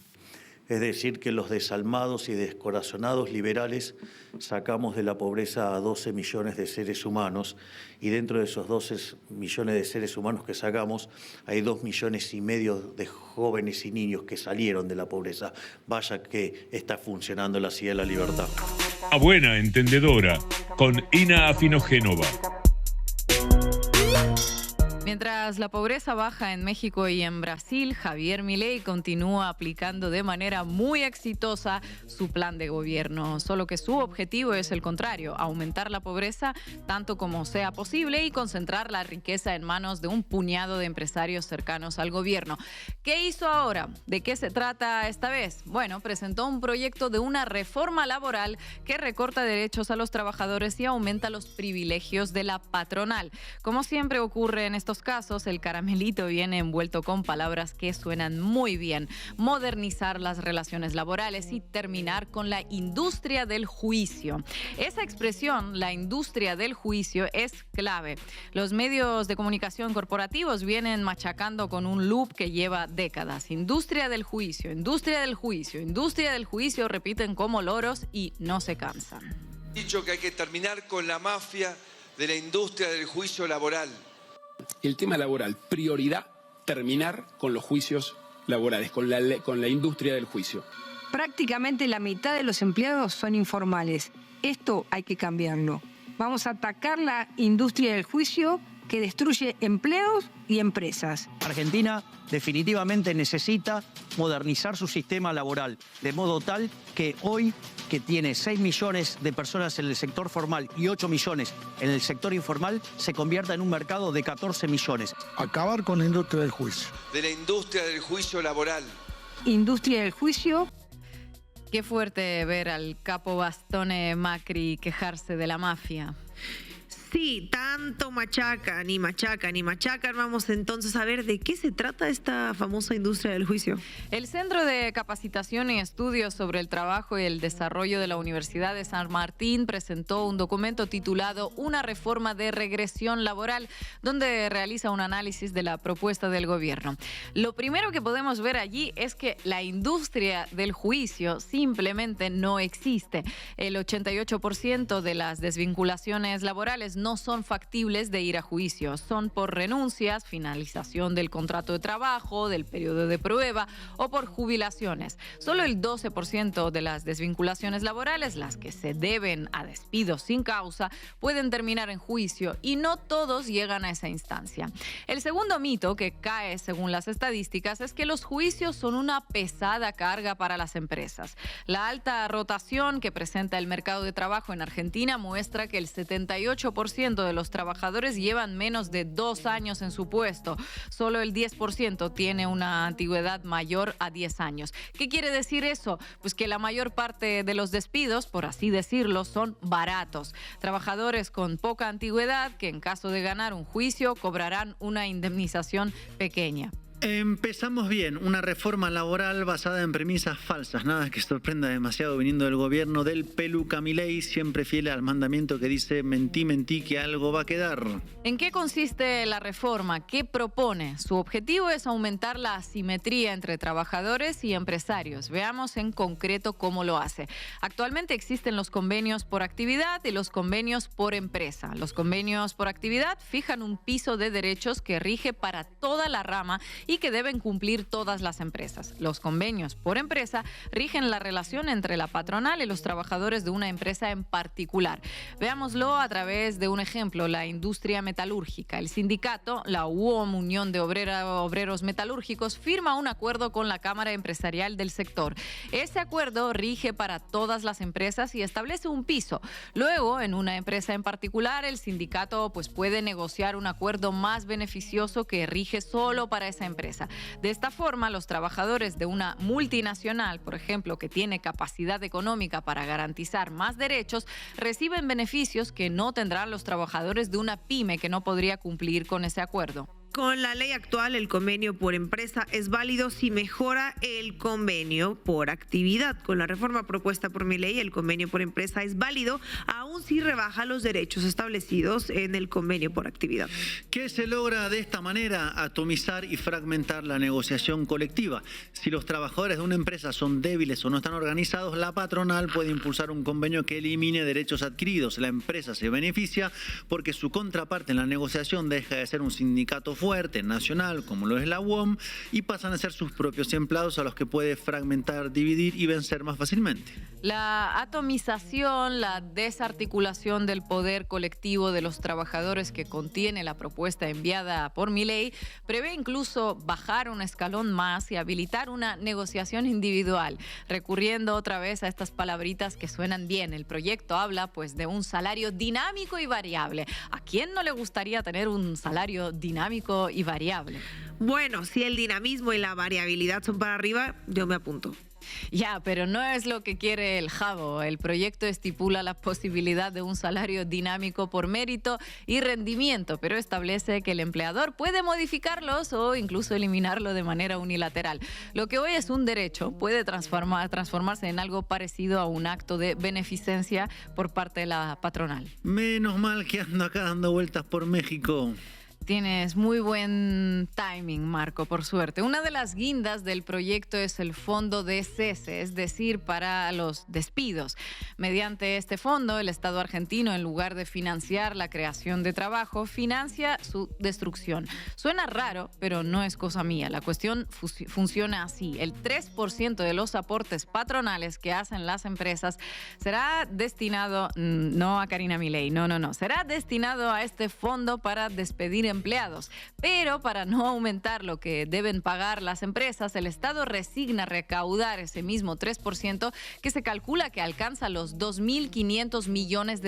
Es decir, que los desalmados y descorazonados liberales sacamos de la pobreza a 12 millones de seres humanos, y dentro de esos 12 millones de seres humanos que sacamos hay 2,5 millones de jóvenes y niños que salieron de la pobreza. Vaya que está funcionando la silla de la libertad. A buena entendedora, con Ina Afinogénova. Mientras la pobreza baja en México y en Brasil, Javier Milei continúa aplicando de manera muy exitosa su plan de gobierno, solo que su objetivo es el contrario: aumentar la pobreza tanto como sea posible y concentrar la riqueza en manos de un puñado de empresarios cercanos al gobierno. ¿Qué hizo ahora? ¿De qué se trata esta vez? Bueno, presentó un proyecto de una reforma laboral que recorta derechos a los trabajadores y aumenta los privilegios de la patronal. Como siempre ocurre en estos casos, el caramelito viene envuelto con palabras que suenan muy bien: modernizar las relaciones laborales y terminar con la industria del juicio. Esa expresión, la industria del juicio, es clave. Los medios de comunicación corporativos vienen machacando con un loop que lleva décadas: industria del juicio, industria del juicio, industria del juicio, repiten como loros y no se cansan. Dicho que hay que terminar con la mafia de la industria del juicio laboral. El tema laboral, prioridad, terminar con los juicios laborales, con la industria del juicio. Prácticamente la mitad de los empleados son informales. Esto hay que cambiarlo. Vamos a atacar la industria del juicio que destruye empleos y empresas. Argentina definitivamente necesita modernizar su sistema laboral, de modo tal que hoy, que tiene 6 millones de personas en el sector formal y 8 millones en el sector informal, se convierta en un mercado de 14 millones. Acabar con la industria del juicio. De la industria del juicio laboral. Industria del juicio. Qué fuerte ver al capo Bastone Macri quejarse de la mafia. Sí, tanto machacan y machacan y machacan. Vamos entonces a ver de qué se trata esta famosa industria del juicio. El Centro de Capacitación y Estudios sobre el Trabajo y el Desarrollo de la Universidad de San Martín presentó un documento titulado Una reforma de regresión laboral, donde realiza un análisis de la propuesta del gobierno. Lo primero que podemos ver allí es que la industria del juicio simplemente no existe. El 88% de las desvinculaciones laborales razones no son factibles de ir a juicio. Son por renuncias, finalización del contrato de trabajo, del periodo de prueba o por jubilaciones. Solo el 12% de las desvinculaciones laborales, las que se deben a despidos sin causa, pueden terminar en juicio y no todos llegan a esa instancia. El segundo mito que cae según las estadísticas es que los juicios son una pesada carga para las empresas. La alta rotación que presenta el mercado de trabajo en Argentina muestra que el 78% de los trabajadores llevan menos de 2 años en su puesto. Solo el 10% tiene una antigüedad mayor a 10 años. ¿Qué quiere decir eso? Pues que la mayor parte de los despidos, por así decirlo, son baratos. Trabajadores con poca antigüedad que en caso de ganar un juicio cobrarán una indemnización pequeña. Empezamos bien, una reforma laboral basada en premisas falsas, nada que sorprenda demasiado viniendo del gobierno del peluca Milei, siempre fiel al mandamiento que dice mentí que algo va a quedar. ¿En qué consiste la reforma? ¿Qué propone? Su objetivo es aumentar la asimetría entre trabajadores y empresarios. Veamos en concreto cómo lo hace. Actualmente existen los convenios por actividad y los convenios por empresa. Los convenios por actividad fijan un piso de derechos que rige para toda la rama y que deben cumplir todas las empresas. Los convenios por empresa rigen la relación entre la patronal y los trabajadores de una empresa en particular. Veámoslo a través de un ejemplo, la industria metalúrgica. El sindicato, la UOM, Unión de Obreros Metalúrgicos, firma un acuerdo con la Cámara Empresarial del sector. Ese acuerdo rige para todas las empresas y establece un piso. Luego, en una empresa en particular, el sindicato puede negociar un acuerdo más beneficioso que rige solo para esa empresa. De esta forma, los trabajadores de una multinacional, por ejemplo, que tiene capacidad económica para garantizar más derechos, reciben beneficios que no tendrán los trabajadores de una pyme que no podría cumplir con ese acuerdo. Con la ley actual, el convenio por empresa es válido si mejora el convenio por actividad. Con la reforma propuesta por Milei, el convenio por empresa es válido aun si rebaja los derechos establecidos en el convenio por actividad. ¿Qué se logra de esta manera? Atomizar y fragmentar la negociación colectiva. Si los trabajadores de una empresa son débiles o no están organizados, la patronal puede impulsar un convenio que elimine derechos adquiridos. La empresa se beneficia porque su contraparte en la negociación deja de ser un sindicato fuerte, nacional, como lo es la UOM, y pasan a ser sus propios empleados a los que puede fragmentar, dividir y vencer más fácilmente. La atomización, la desarticulación del poder colectivo de los trabajadores que contiene la propuesta enviada por Milei prevé incluso bajar un escalón más y habilitar una negociación individual, recurriendo otra vez a estas palabritas que suenan bien. El proyecto habla de un salario dinámico y variable. ¿A quién no le gustaría tener un salario dinámico y variable? Bueno, si el dinamismo y la variabilidad son para arriba, yo me apunto. Ya, pero no es lo que quiere el Jabo. El proyecto estipula la posibilidad de un salario dinámico por mérito y rendimiento, pero establece que el empleador puede modificarlos o incluso eliminarlo de manera unilateral. Lo que hoy es un derecho puede transformarse en algo parecido a un acto de beneficencia por parte de la patronal. Menos mal que ando acá dando vueltas por México. Tienes muy buen timing, Marco, por suerte. Una de las guindas del proyecto es el fondo de cese, es decir, para los despidos. Mediante este fondo, el Estado argentino, en lugar de financiar la creación de trabajo, financia su destrucción. Suena raro, pero no es cosa mía. La cuestión funciona así. El 3% de los aportes patronales que hacen las empresas será destinado, no a Karina Milei, no, será destinado a este fondo para despedir empleados. Pero para no aumentar lo que deben pagar las empresas, el Estado resigna recaudar ese mismo 3% que se calcula que alcanza los $2.500 millones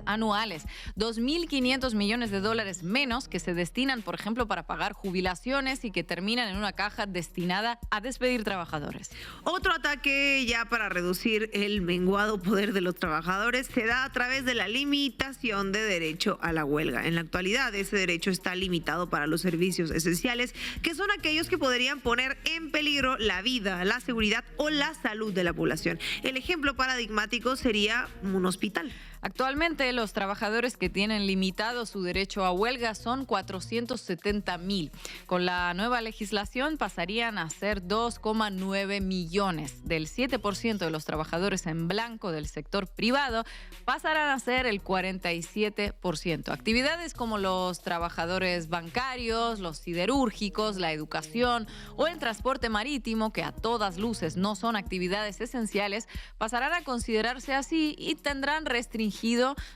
anuales. $2.500 millones menos que se destinan, por ejemplo, para pagar jubilaciones y que terminan en una caja destinada a despedir trabajadores. Otro ataque ya para reducir el menguado poder de los trabajadores se da a través de la limitación de derecho a la huelga. En la actualidad, ese derecho está limitado para los servicios esenciales, que son aquellos que podrían poner en peligro la vida, la seguridad o la salud de la población. El ejemplo paradigmático sería un hospital. Actualmente los trabajadores que tienen limitado su derecho a huelga son 470,000. Con la nueva legislación pasarían a ser 2,9 millones. Del 7% de los trabajadores en blanco del sector privado pasarán a ser el 47%. Actividades como los trabajadores bancarios, los siderúrgicos, la educación o el transporte marítimo, que a todas luces no son actividades esenciales, pasarán a considerarse así y tendrán restringido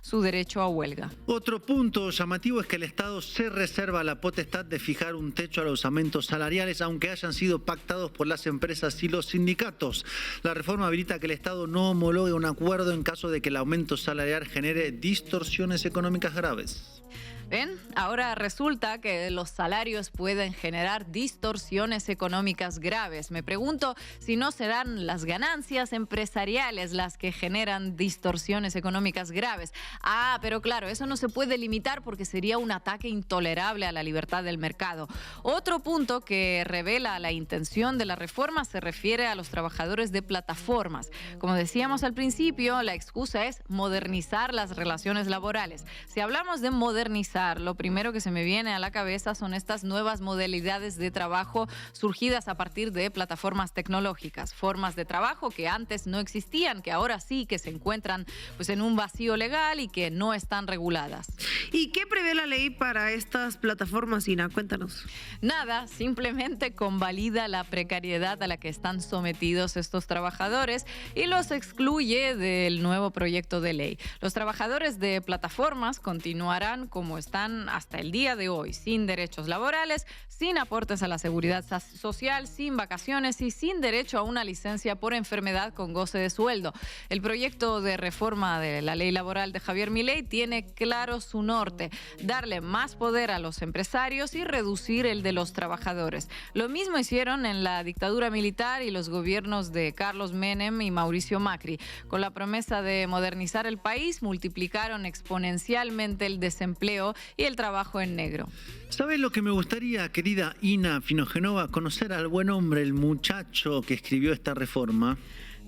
su derecho a huelga. Otro punto llamativo es que el Estado se reserva la potestad de fijar un techo a los aumentos salariales, aunque hayan sido pactados por las empresas y los sindicatos. La reforma habilita que el Estado no homologue un acuerdo en caso de que el aumento salarial genere distorsiones económicas graves. ¿Ven? Ahora resulta que los salarios pueden generar distorsiones económicas graves. Me pregunto si no serán las ganancias empresariales las que generan distorsiones económicas graves. Pero claro, eso no se puede limitar porque sería un ataque intolerable a la libertad del mercado. Otro punto que revela la intención de la reforma se refiere a los trabajadores de plataformas. Como decíamos al principio, la excusa es modernizar las relaciones laborales. Si hablamos de modernizar, lo primero que se me viene a la cabeza son estas nuevas modalidades de trabajo surgidas a partir de plataformas tecnológicas, formas de trabajo que antes no existían, que ahora sí que se encuentran pues en un vacío legal y que no están reguladas. ¿Y qué prevé la ley para estas plataformas, Ina? Cuéntanos. Nada, simplemente convalida la precariedad a la que están sometidos estos trabajadores y los excluye del nuevo proyecto de ley. Los trabajadores de plataformas continuarán como están hasta el día de hoy, sin derechos laborales, sin aportes a la seguridad social, sin vacaciones y sin derecho a una licencia por enfermedad con goce de sueldo. El proyecto de reforma de la ley laboral de Javier Milei tiene claro su norte: darle más poder a los empresarios y reducir el de los trabajadores. Lo mismo hicieron en la dictadura militar y los gobiernos de Carlos Menem y Mauricio Macri. Con la promesa de modernizar el país, multiplicaron exponencialmente el desempleo y el trabajo en negro. ¿Sabes lo que me gustaría, querida Ina Finogenova? Conocer al buen hombre, el muchacho que escribió esta reforma.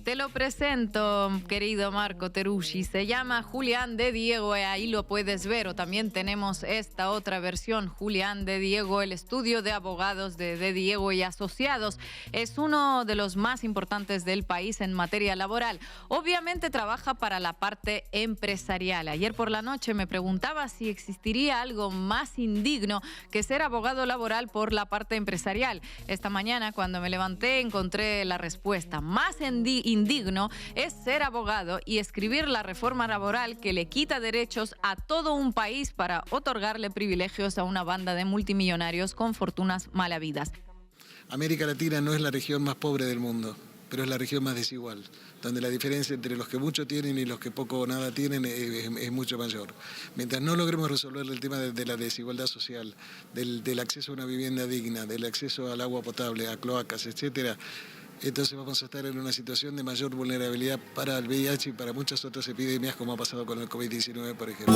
Te lo presento, querido Marco Teruggi. Se llama Julián de Diego, ahí lo puedes ver. O también tenemos esta otra versión, Julián de Diego, el estudio de abogados de Diego y Asociados. Es uno de los más importantes del país en materia laboral. Obviamente trabaja para la parte empresarial. Ayer por la noche me preguntaba si existiría algo más indigno que ser abogado laboral por la parte empresarial. Esta mañana, cuando me levanté, encontré la respuesta. Más indigno es ser abogado y escribir la reforma laboral que le quita derechos a todo un país para otorgarle privilegios a una banda de multimillonarios con fortunas mal habidas. América Latina no es la región más pobre del mundo, pero es la región más desigual, donde la diferencia entre los que mucho tienen y los que poco o nada tienen es mucho mayor. Mientras no logremos resolver el tema de la desigualdad social, del acceso a una vivienda digna, del acceso al agua potable, a cloacas, etcétera, entonces vamos a estar en una situación de mayor vulnerabilidad para el VIH y para muchas otras epidemias, como ha pasado con el COVID-19, por ejemplo.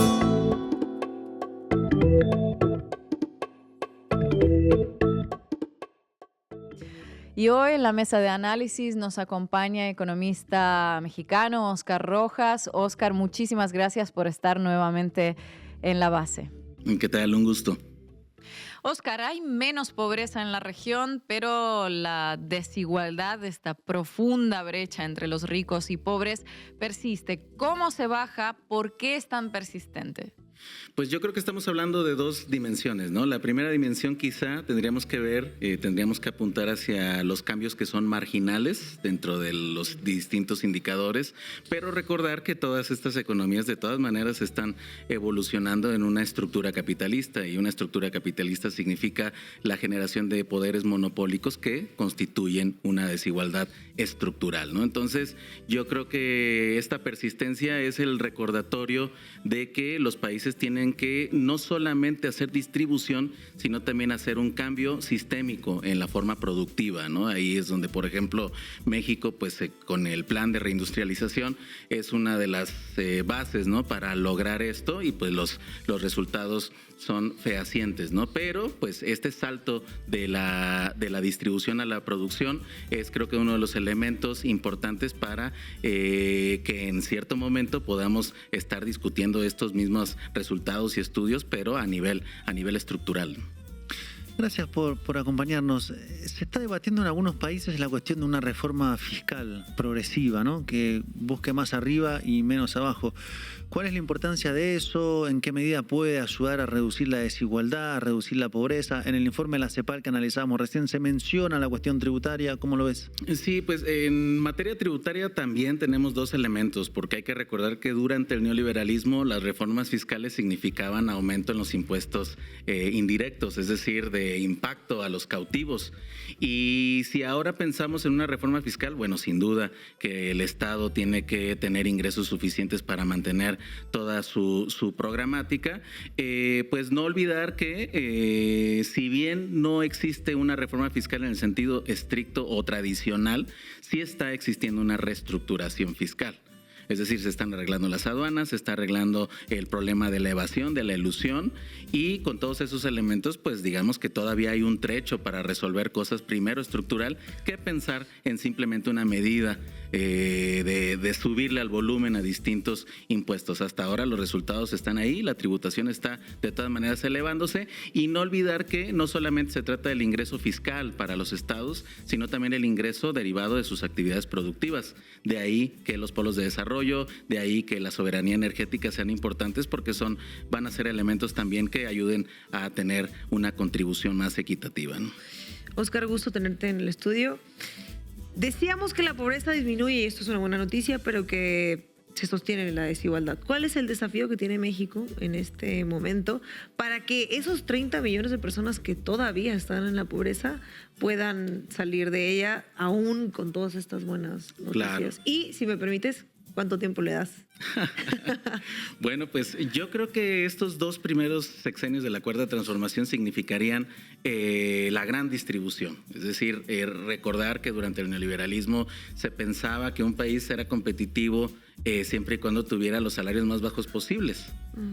Y hoy en la mesa de análisis nos acompaña economista mexicano Óscar Rojas. Óscar, muchísimas gracias por estar nuevamente en La Base. ¿Qué tal? Un gusto. Óscar, hay menos pobreza en la región, pero la desigualdad, esta profunda brecha entre los ricos y pobres, persiste. ¿Cómo se baja? ¿Por qué es tan persistente? Pues yo creo que estamos hablando de dos dimensiones, ¿no? La primera dimensión quizá tendríamos que ver, tendríamos que apuntar hacia los cambios que son marginales dentro de los distintos indicadores, pero recordar que todas estas economías de todas maneras están evolucionando en una estructura capitalista, y una estructura capitalista significa la generación de poderes monopólicos que constituyen una desigualdad estructural, ¿no? Entonces yo creo que esta persistencia es el recordatorio de que los países tienen que no solamente hacer distribución, sino también hacer un cambio sistémico en la forma productiva, ¿no? Ahí es donde, por ejemplo, México, pues con el plan de reindustrialización es una de las bases, ¿no? Para lograr esto, y pues los resultados son fehacientes, ¿no? Pero pues este salto de la distribución a la producción es creo que uno de los elementos importantes para que en cierto momento podamos estar discutiendo estos mismos resultados y estudios, pero a nivel estructural. Gracias por acompañarnos. Se está debatiendo en algunos países la cuestión de una reforma fiscal progresiva, ¿no? Que busque más arriba y menos abajo. ¿Cuál es la importancia de eso? ¿En qué medida puede ayudar a reducir la desigualdad, a reducir la pobreza? En el informe de la CEPAL que analizamos recién se menciona la cuestión tributaria. ¿Cómo lo ves? Sí, pues en materia tributaria también tenemos dos elementos, porque hay que recordar que durante el neoliberalismo las reformas fiscales significaban aumento en los impuestos indirectos, es decir, de impacto a los cautivos. Y si ahora pensamos en una reforma fiscal, bueno, sin duda que el Estado tiene que tener ingresos suficientes para mantener toda su programática, pues no olvidar que si bien no existe una reforma fiscal en el sentido estricto o tradicional, sí está existiendo una reestructuración fiscal. Es decir, se están arreglando las aduanas, se está arreglando el problema de la evasión, de la elusión, y con todos esos elementos, pues digamos que todavía hay un trecho para resolver cosas primero estructural que pensar en simplemente una medida de subirle al volumen a distintos impuestos. Hasta ahora los resultados están ahí, la tributación está de todas maneras elevándose, y no olvidar que no solamente se trata del ingreso fiscal para los estados, sino también el ingreso derivado de sus actividades productivas. De ahí que los polos de desarrollo, de ahí que la soberanía energética sean importantes, porque van a ser elementos también que ayuden a tener una contribución más equitativa, ¿no? Oscar, gusto tenerte en el estudio. Decíamos que la pobreza disminuye, y esto es una buena noticia, pero que se sostiene la desigualdad. ¿Cuál es el desafío que tiene México en este momento para que esos 30 millones de personas que todavía están en la pobreza puedan salir de ella aún con todas estas buenas noticias? Claro. Y, si me permites, ¿cuánto tiempo le das? Bueno, pues yo creo que estos dos primeros sexenios de la Cuarta Transformación significarían la gran distribución. Es decir, recordar que durante el neoliberalismo se pensaba que un país era competitivo siempre y cuando tuviera los salarios más bajos posibles.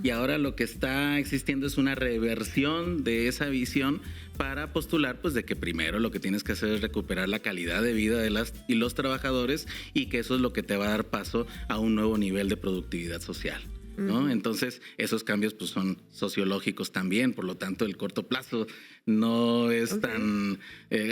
Y ahora lo que está existiendo es una reversión de esa visión para postular pues de que primero lo que tienes que hacer es recuperar la calidad de vida de las y los trabajadores, y que eso es lo que te va a dar paso a un nuevo nivel de productividad social, ¿no? Entonces, esos cambios pues son sociológicos también, por lo tanto el corto plazo no es tan,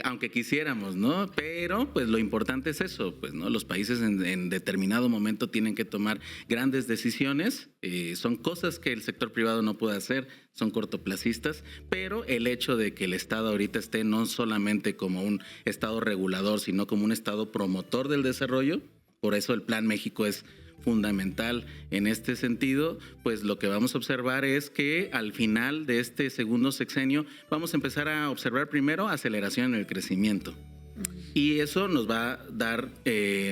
aunque quisiéramos, ¿no? Pero pues lo importante es eso, pues, ¿no? Los países en determinado momento tienen que tomar grandes decisiones, son cosas que el sector privado no puede hacer, son cortoplacistas, pero el hecho de que el Estado ahorita esté no solamente como un Estado regulador, sino como un Estado promotor del desarrollo, por eso el Plan México es fundamental en este sentido, pues lo que vamos a observar es que al final de este segundo sexenio vamos a empezar a observar primero aceleración en el crecimiento. Y eso nos va a dar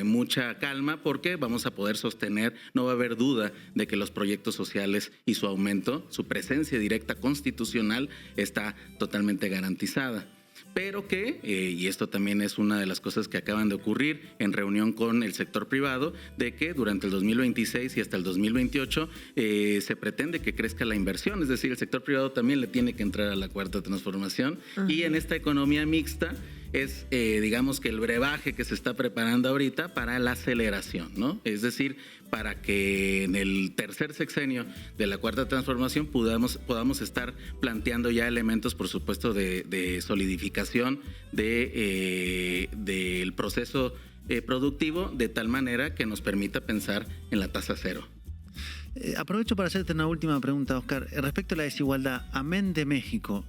mucha calma, porque vamos a poder sostener, no va a haber duda de que los proyectos sociales y su aumento, su presencia directa constitucional está totalmente garantizada. Pero que, y esto también es una de las cosas que acaban de ocurrir en reunión con el sector privado, de que durante el 2026 y hasta el 2028 se pretende que crezca la inversión, es decir, el sector privado también le tiene que entrar a la Cuarta Transformación. Y en esta economía mixta es, digamos que el brebaje que se está preparando ahorita para la aceleración, ¿no? Es decir, para que en el tercer sexenio de la Cuarta Transformación podamos estar planteando ya elementos, por supuesto, de solidificación del proceso productivo, de tal manera que nos permita pensar en la tasa cero. Aprovecho para hacerte una última pregunta, Oscar. Respecto a la desigualdad, amén de México,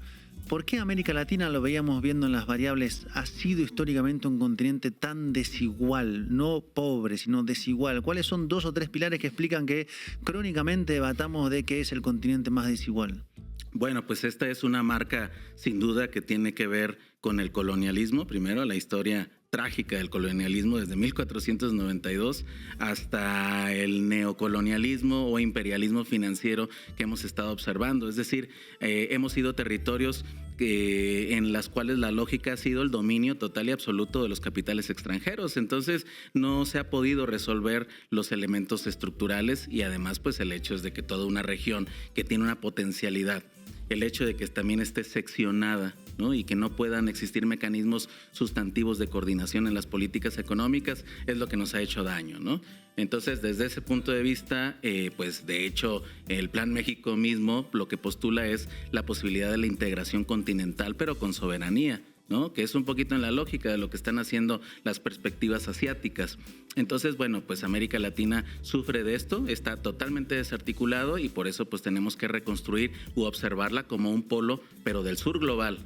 ¿por qué América Latina, lo veíamos viendo en las variables, ha sido históricamente un continente tan desigual? No pobre, sino desigual. ¿Cuáles son 2 o 3 pilares que explican que crónicamente debatamos de que es el continente más desigual? Bueno, pues esta es una marca sin duda que tiene que ver con el colonialismo. Primero, la historia trágica del colonialismo desde 1492 hasta el neocolonialismo o imperialismo financiero que hemos estado observando. Es decir, hemos sido territorios en las cuales la lógica ha sido el dominio total y absoluto de los capitales extranjeros. Entonces no se ha podido resolver los elementos estructurales, y además pues el hecho es de que toda una región que tiene una potencialidad el hecho de que también esté seccionada, ¿no? Y que no puedan existir mecanismos sustantivos de coordinación en las políticas económicas es lo que nos ha hecho daño, ¿no? Entonces, desde ese punto de vista, pues de hecho, el Plan México mismo lo que postula es la posibilidad de la integración continental, pero con soberanía, ¿no? Que es un poquito en la lógica de lo que están haciendo las perspectivas asiáticas. Entonces, bueno, pues América Latina sufre de esto, está totalmente desarticulado y por eso pues tenemos que reconstruir u observarla como un polo, pero del sur global,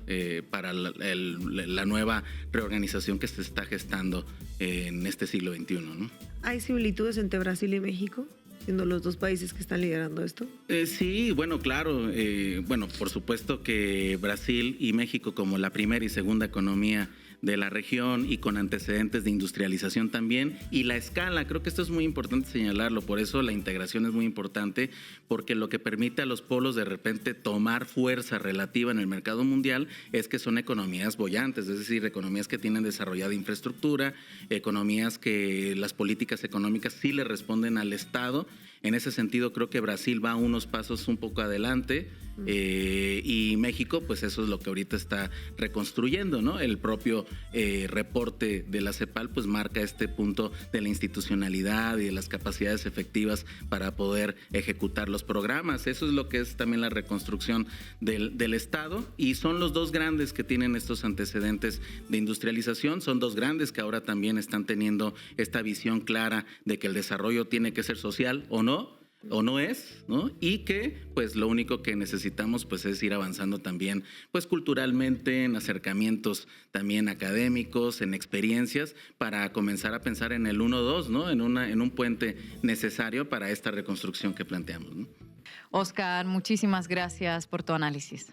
para la nueva reorganización que se está gestando en este siglo XXI, ¿no? ¿Hay similitudes entre Brasil y México, siendo los dos países que están liderando esto? Sí, bueno, claro. Bueno, por supuesto que Brasil y México, como la primera y segunda economía de la región y con antecedentes de industrialización también, y la escala, creo que esto es muy importante señalarlo, por eso la integración es muy importante, porque lo que permite a los polos de repente tomar fuerza relativa en el mercado mundial es que son economías bollantes, es decir, economías que tienen desarrollada infraestructura, economías que las políticas económicas sí le responden al Estado. En ese sentido, creo que Brasil va unos pasos un poco adelante y México, pues eso es lo que ahorita está reconstruyendo, ¿no? El propio reporte de la CEPAL, pues marca este punto de la institucionalidad y de las capacidades efectivas para poder ejecutar los programas. Eso es lo que es también la reconstrucción del Estado, y son los dos grandes que tienen estos antecedentes de industrialización, son dos grandes que ahora también están teniendo esta visión clara de que el desarrollo tiene que ser social o no es, ¿no? Y que pues lo único que necesitamos pues es ir avanzando también pues culturalmente, en acercamientos también académicos, en experiencias, para comenzar a pensar en el 1-2, ¿no? En un puente necesario para esta reconstrucción que planteamos, ¿no? Oscar, muchísimas gracias por tu análisis.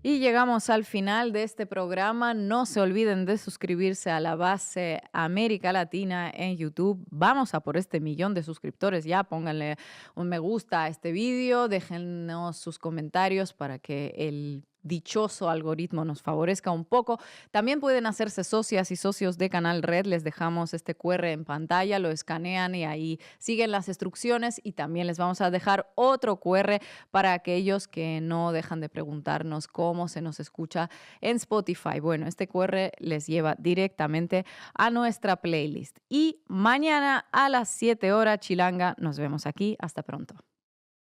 Y llegamos al final de este programa. No se olviden de suscribirse a la base América Latina en YouTube. Vamos a por este 1.000.000 de suscriptores ya. Pónganle un me gusta a este vídeo. Déjennos sus comentarios para que el dichoso algoritmo nos favorezca un poco. También pueden hacerse socias y socios de Canal Red. Les dejamos este QR en pantalla, lo escanean y ahí siguen las instrucciones, y también les vamos a dejar otro QR para aquellos que no dejan de preguntarnos cómo se nos escucha en Spotify. Bueno, este QR les lleva directamente a nuestra playlist. Y mañana a las 7 horas chilanga nos vemos aquí. Hasta pronto.